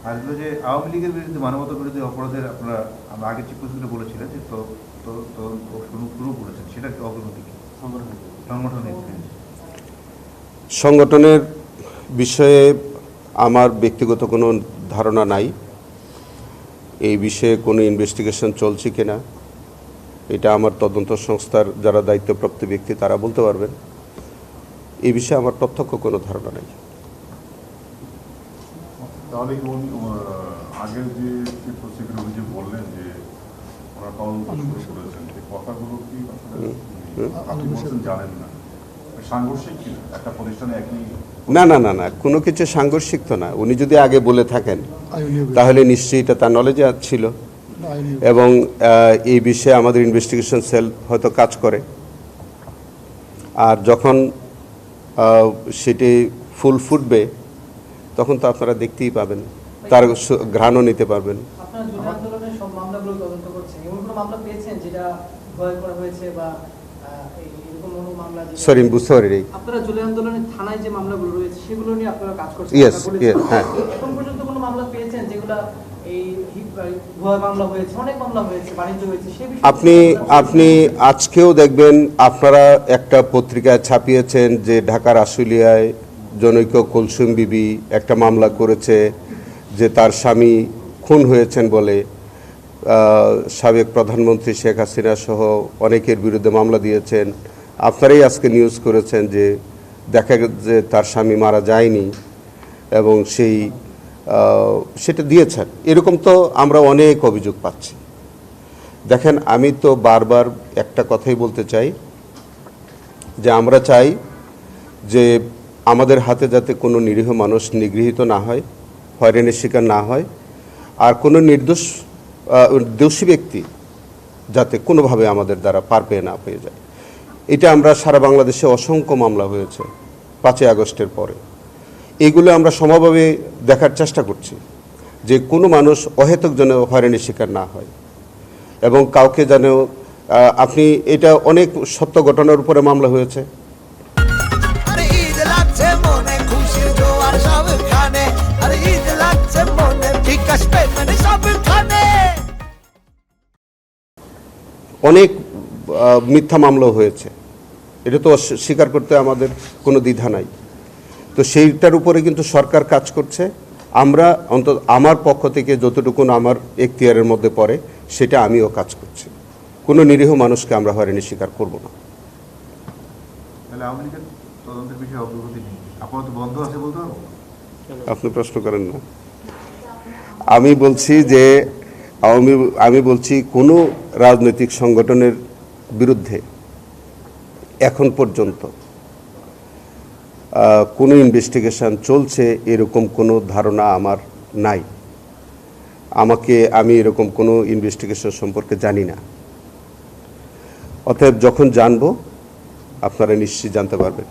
আর হলো যে আওয়ামী লীগের বিরুদ্ধে মানবতা বিরোধী অপরাধের আপনারা আমরা আগে চিফ প্রসিকিউটর বলেছিলেন যে শুরু করেছেন, সেটা কি অগ্রগতি কি সংগঠনের? সংগঠনের বিষয়ে আমার ব্যক্তিগত কোনো ধারণা নাই। এই বিষয়ে কোনো ইনভেস্টিগেশন চলছে কিনা এটা আমার তদন্ত সংস্থার যারা দায়িত্বপ্রাপ্ত ব্যক্তি তারা বলতে পারবেন। এই বিষয়ে আমার প্রত্যক্ষ কোনো ধারণা নেই। তাহলে আগের যে চিফ প্রসিকিউটর উনি যে বললেন যে ওরা তদন্ত শুরু করেছেন, এই কথাগুলো কি আপনি বলছেন জানেন না, সাংঘর্ষিক কি একটা প্রতিষ্ঠানে একই? না না না না, কোনো কিছু সাংঘর্ষিক তো না। উনি যদি আগে বলে থাকেন তাহলে নিশ্চয়ই এটা তার নলেজে ছিল, এবং এই বিষয়ে আমাদের ইনভেস্টিগেশন সেল হয়তো কাজ করে। আর যখন সেটি ফুল ফুটবে তখন তো আপনারা দেখতেই পাবেন, তার ঘ্রাণও নিতে পারবেন। আপনারা জুলাই আন্দোলনের সব মামলাগুলো তদন্ত করছেন, এমন কোনো মামলা পেয়েছেন যেটা ভয় করা হয়েছে বা এরকম কোনো মামলা? সরি, বুঝতে পারি। আপনারা জুলাই আন্দোলনের থানায় যে মামলাগুলো রয়েছে সেগুলো নিয়ে আপনারা কাজ করছেন? ইয়েস, হ্যাঁ। এখন পর্যন্ত কোনো মামলা পেয়েছেন যেগুলো এই ভয় মামলা হয়েছে, অনেক মামলা হয়েছে, বাণিজ্য হয়েছে, সেই বিষয়ে আপনি আজকেও দেখবেন, আপনারা একটা পত্রিকায় ছাপিয়েছেন যে ঢাকার আশুলিয়ায় জনৈক কুলসুম বিবি একটা মামলা করেছে যে তার স্বামী খুন হয়েছেন বলে সাবেক প্রধানমন্ত্রী শেখ হাসিনা সহ অনেকের বিরুদ্ধে মামলা দিয়েছেন। আপনারাই আজকে নিউজ করেছেন যে দেখা যে তার স্বামী মারা যায়নি এবং সেটা দিয়েছেন। এরকম তো আমরা অনেক অভিযোগ পাচ্ছি। দেখেন, আমি তো বারবার একটা কথাই বলতে চাই যে আমরা চাই যে আমাদের হাতে যাতে কোনো নিরীহ মানুষ নিগৃহীত না হয়, হয়রানির শিকার না হয়, আর কোনো দোষী ব্যক্তি যাতে কোনোভাবে আমাদের দ্বারা পার পেয়ে না পেয়ে যায়। এটা আমরা সারা বাংলাদেশে অসংখ্য মামলা হয়েছে 5ই আগস্টের পরে, এগুলো আমরা সমভাবে দেখার চেষ্টা করছি যে কোনো মানুষ অহেতুক যেন হয়রানির শিকার না হয়, এবং কাউকে যেন আপনি এটা অনেক সত্য ঘটনার উপরে মামলা হয়েছে। অনেক মিথ্যা মামলা হয়েছে, এটা তো স্বীকার করতে আমাদের কোনো দ্বিধা নাই। তো সেইটার উপরে কিন্তু সরকার কাজ করছে। আমরা অন্তত আমার পক্ষ থেকে যতটুকু আমার এখতিয়ারের মধ্যে পড়ে সেটা আমিও কাজ করছি। কোনো নিরীহ মানুষকে আমরা হয়রানির শিকার করব না। তাহলে আওয়ামী লীগের তদন্তের বিষয়ে অগ্রগতি নেই, আপাতত বন্ধ আছে বলতে পারবো? আপনি প্রশ্ন করেন না। আমি বলছি কোনো রাজনৈতিক সংগঠনের বিরুদ্ধে এখন পর্যন্ত কোনো ইনভেস্টিগেশন চলছে এরকম কোনো ধারণা আমার নাই। আমি এরকম কোনো ইনভেস্টিগেশন সম্পর্কে জানি না। অতএব যখন জানবো আপনারা নিশ্চয়ই জানতে পারবেন।